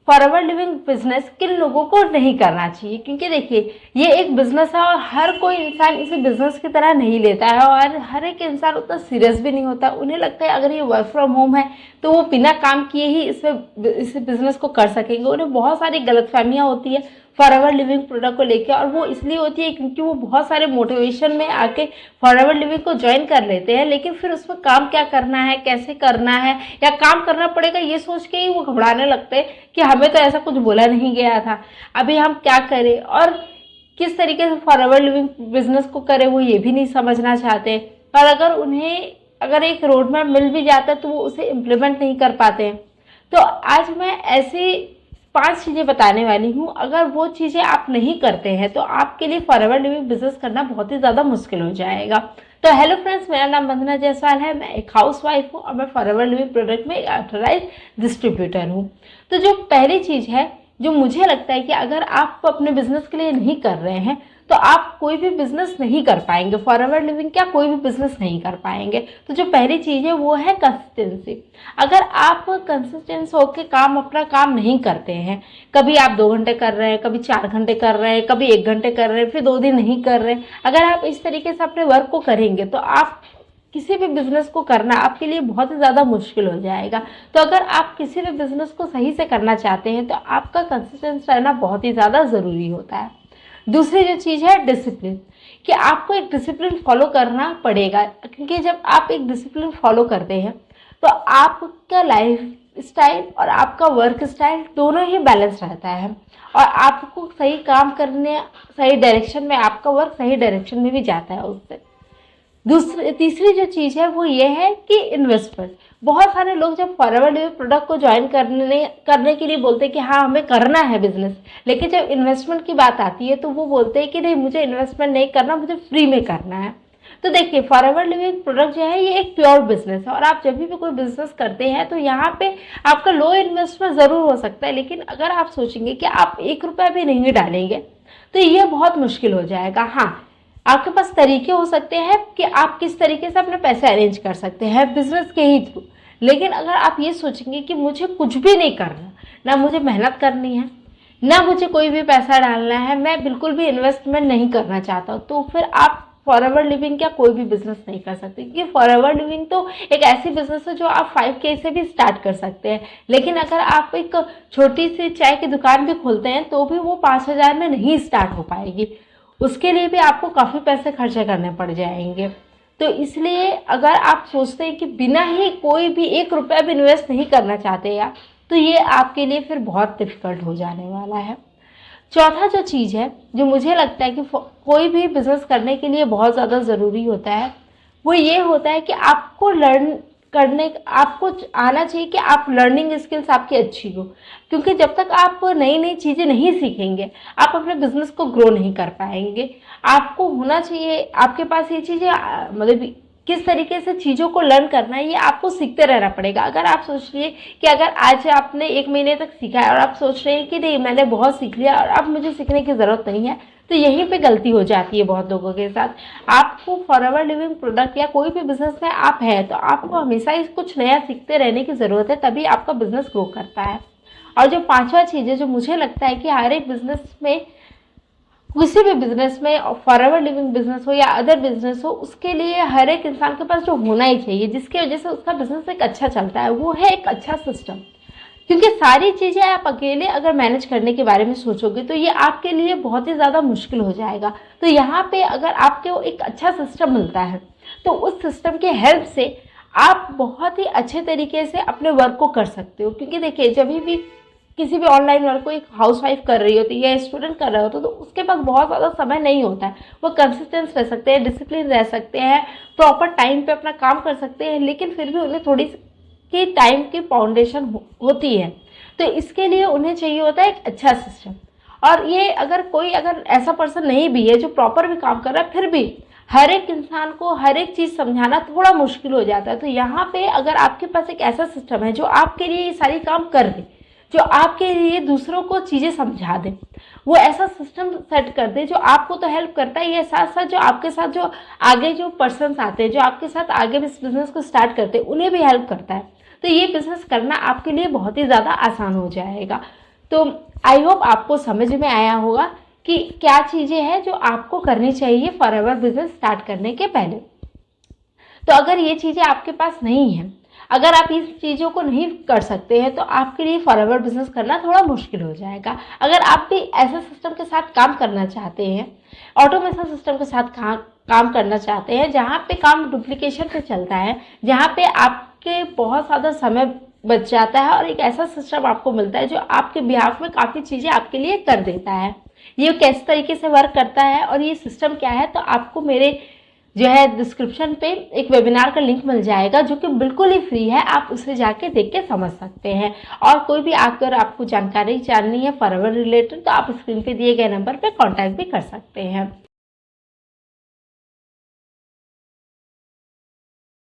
Forward living business किन लोगों को नहीं करना चाहिए, क्योंकि देखिए ये एक बिजनेस है और हर कोई इंसान इसे बिजनेस की तरह नहीं लेता है और हर एक इंसान उतना सीरियस भी नहीं होता। उन्हें लगता है अगर ये वर्क फ्रॉम होम है तो वो बिना काम किए ही इस बिजनेस को कर सकेंगे। उन्हें बहुत सारी गलतफहमियां होती है फॉरवर्ड लिविंग प्रोडक्ट को लेकर, और वो इसलिए होती है क्योंकि वो बहुत सारे मोटिवेशन में आके फॉरवर्ड लिविंग को ज्वाइन कर लेते हैं, लेकिन फिर उसमें काम क्या करना है, कैसे करना है या काम करना पड़ेगा ये सोच के ही वो घबराने लगते हैं कि हमें तो ऐसा कुछ बोला नहीं गया था, अभी हम क्या करें और किस तरीके से फॉरवर्ड लिविंग बिजनेस को करें वो ये भी नहीं समझना चाहते। और अगर एक रोड मैप मिल भी जाता है तो वो उसे इम्प्लीमेंट नहीं कर पाते हैं। तो आज मैं ऐसी 5 चीज़ें बताने वाली हूँ, अगर वो चीज़ें आप नहीं करते हैं तो आपके लिए फॉरवर्ड लिविंग बिजनेस करना बहुत ही ज़्यादा मुश्किल हो जाएगा। तो हेलो फ्रेंड्स, मेरा नाम वंदना जायसवाल है, मैं एक हाउस वाइफ हूँ और मैं फॉरवर्ड लिविंग प्रोडक्ट में एक ऑथराइज डिस्ट्रीब्यूटर हूँ। तो जो पहली चीज़ है जो मुझे लगता है कि अगर आप अपने बिजनेस के लिए नहीं कर रहे हैं तो आप कोई भी बिजनेस नहीं कर पाएंगे, फॉरवर्ड लिविंग क्या कोई भी बिजनेस नहीं कर पाएंगे। तो जो पहली चीज़ है वो है कंसिस्टेंसी। अगर आप कंसिस्टेंस होकर अपना काम नहीं करते हैं, कभी आप 2 घंटे कर रहे हैं, कभी 4 घंटे कर रहे हैं, कभी 1 घंटे कर रहे हैं, फिर 2 दिन नहीं कर रहे हैं, अगर आप इस तरीके से अपने वर्क को करेंगे तो आप किसी भी बिजनेस को करना आपके लिए बहुत ही ज़्यादा मुश्किल हो जाएगा। तो अगर आप किसी भी बिजनेस को सही से करना चाहते हैं तो आपका कंसिस्टेंस रहना बहुत ही ज़्यादा ज़रूरी होता है। दूसरी जो चीज़ है डिसिप्लिन, कि आपको एक डिसिप्लिन फॉलो करना पड़ेगा, क्योंकि जब आप एक डिसिप्लिन फॉलो करते हैं तो आपका लाइफ स्टाइल और आपका वर्क स्टाइल दोनों ही बैलेंस रहता है और आपको सही काम करने, सही डायरेक्शन में आपका वर्क सही डायरेक्शन में भी जाता है उससे। तीसरी जो चीज़ है वो ये है कि इन्वेस्टमेंट। बहुत सारे लोग जब फॉरवर्ड लिविंग प्रोडक्ट को ज्वाइन करने के लिए बोलते हैं कि हाँ हमें करना है बिजनेस, लेकिन जब इन्वेस्टमेंट की बात आती है तो वो बोलते हैं कि नहीं मुझे इन्वेस्टमेंट नहीं करना, मुझे फ्री में करना है। तो देखिए फॉरवर्ड लिविंग प्रोडक्ट जो है ये एक प्योर बिजनेस है और आप जब भी कोई बिजनेस करते हैं तो यहाँ पे आपका लो इन्वेस्टमेंट ज़रूर हो सकता है, लेकिन अगर आप सोचेंगे कि आप 1 रुपया भी नहीं डालेंगे तो ये बहुत मुश्किल हो जाएगा। हाँ, आपके पास तरीके हो सकते हैं कि आप किस तरीके से अपने पैसे अरेंज कर सकते हैं बिजनेस के ही थ्रू, लेकिन अगर आप ये सोचेंगे कि मुझे कुछ भी नहीं करना, ना मुझे मेहनत करनी है, ना मुझे कोई भी पैसा डालना है, मैं बिल्कुल भी इन्वेस्टमेंट नहीं करना चाहता, तो फिर आप फॉरवर्ड लिविंग क्या कोई भी बिजनेस नहीं कर सकते। क्योंकि फॉरवर्ड लिविंग तो एक ऐसी बिजनेस है जो आप 5K से भी स्टार्ट कर सकते हैं, लेकिन अगर आप एक छोटी सी चाय की दुकान भी खोलते हैं तो भी वो 5,000 में नहीं स्टार्ट हो पाएगी, उसके लिए भी आपको काफ़ी पैसे खर्चे करने पड़ जाएंगे। तो इसलिए अगर आप सोचते हैं कि बिना ही कोई भी 1 रुपया भी इन्वेस्ट नहीं करना चाहते या, तो ये आपके लिए फिर बहुत डिफ़िकल्ट हो जाने वाला है। चौथा जो चीज़ है जो मुझे लगता है कि कोई भी बिज़नेस करने के लिए बहुत ज़्यादा ज़रूरी होता है वो ये होता है कि आपको आना चाहिए कि आप लर्निंग स्किल्स आपकी अच्छी हो, क्योंकि जब तक आप नई नई चीज़ें नहीं सीखेंगे आप अपने बिजनेस को ग्रो नहीं कर पाएंगे। आपको होना चाहिए आपके पास ये चीज़ें, मतलब किस तरीके से चीज़ों को लर्न करना है ये आपको सीखते रहना पड़ेगा। अगर आप सोच रहे कि अगर आज आपने 1 महीने तक सीखा है और आप सोच रहे हैं कि नहीं मैंने बहुत सीख लिया और अब मुझे सीखने की ज़रूरत नहीं है, तो यहीं पे गलती हो जाती है बहुत लोगों के साथ। आपको फॉरवर्ड लिविंग प्रोडक्ट या कोई भी बिजनेस में आप है तो आपको हमेशा ही कुछ नया सीखते रहने की ज़रूरत है, तभी आपका बिजनेस ग्रो करता है। और जो 5वां चीज़ है जो मुझे लगता है कि हर एक बिजनेस में, किसी भी बिजनेस में, फॉरवर्ड लिविंग बिजनेस हो या अदर बिजनेस हो, उसके लिए हर एक इंसान के पास जो होना ही चाहिए जिसकी वजह से उसका बिजनेस एक अच्छा चलता है वो है एक अच्छा सिस्टम। क्योंकि सारी चीज़ें आप अकेले अगर मैनेज करने के बारे में सोचोगे तो ये आपके लिए बहुत ही ज़्यादा मुश्किल हो जाएगा। तो यहाँ पे अगर आपको एक अच्छा सिस्टम मिलता है तो उस सिस्टम की हेल्प से आप बहुत ही अच्छे तरीके से अपने वर्क को कर सकते हो। क्योंकि देखिए जब भी किसी भी ऑनलाइन वर्क को एक हाउसवाइफ कर रही होती है या स्टूडेंट कर रहा होता है तो उसके पास बहुत ज़्यादा समय नहीं होता है, वो कंसिस्टेंस रह सकते हैं, डिसिप्लिन रह सकते हैं, प्रॉपर टाइम पे अपना काम कर सकते हैं, लेकिन फिर भी उन्हें थोड़ी की टाइम की फाउंडेशन होती है। तो इसके लिए उन्हें चाहिए होता है एक अच्छा सिस्टम। और ये अगर ऐसा पर्सन नहीं भी है जो प्रॉपर भी काम कर रहा है, फिर भी हर एक इंसान को हर एक चीज़ समझाना थोड़ा मुश्किल हो जाता है। तो यहाँ पे अगर आपके पास एक ऐसा सिस्टम है जो आपके लिए ये सारी काम कर दे, जो आपके लिए दूसरों को चीज़ें समझा दे, वो ऐसा सिस्टम सेट कर दे जो आपको तो हेल्प करता है, ये साथ साथ जो आपके साथ जो आगे जो पर्सन्स आते हैं, जो आपके साथ आगे इस बिज़नेस को स्टार्ट करते हैं, उन्हें भी हेल्प करता है। तो ये बिज़नेस करना आपके लिए बहुत ही ज़्यादा आसान हो जाएगा। तो आई होप आपको समझ में आया होगा कि क्या चीज़ें हैं जो आपको करनी चाहिए फॉरएवर बिजनेस स्टार्ट करने के पहले। तो अगर ये चीज़ें आपके पास नहीं हैं, अगर आप इस चीज़ों को नहीं कर सकते हैं, तो आपके लिए फॉरएवर बिजनेस करना थोड़ा मुश्किल हो जाएगा। अगर आप भी ऐसे सिस्टम के साथ काम करना चाहते हैं, ऑटोमेशन सिस्टम के साथ काम करना चाहते हैं, जहाँ पे काम डुप्लीकेशन पे चलता है, जहाँ पे आपके बहुत ज़्यादा समय बच जाता है और एक ऐसा सिस्टम आपको मिलता है जो आपके बिहाफ में काफ़ी चीज़ें आपके लिए कर देता है, ये किस तरीके से वर्क करता है और ये सिस्टम क्या है, तो आपको मेरे जो है डिस्क्रिप्शन पे एक वेबिनार का लिंक मिल जाएगा जो कि बिल्कुल ही फ्री है, आप उसे जाके देख के समझ सकते हैं। और कोई भी अगर आपको जानकारी जाननी है फॉरएवर रिलेटेड, तो आप स्क्रीन पे दिए गए नंबर पे कांटेक्ट भी कर सकते हैं।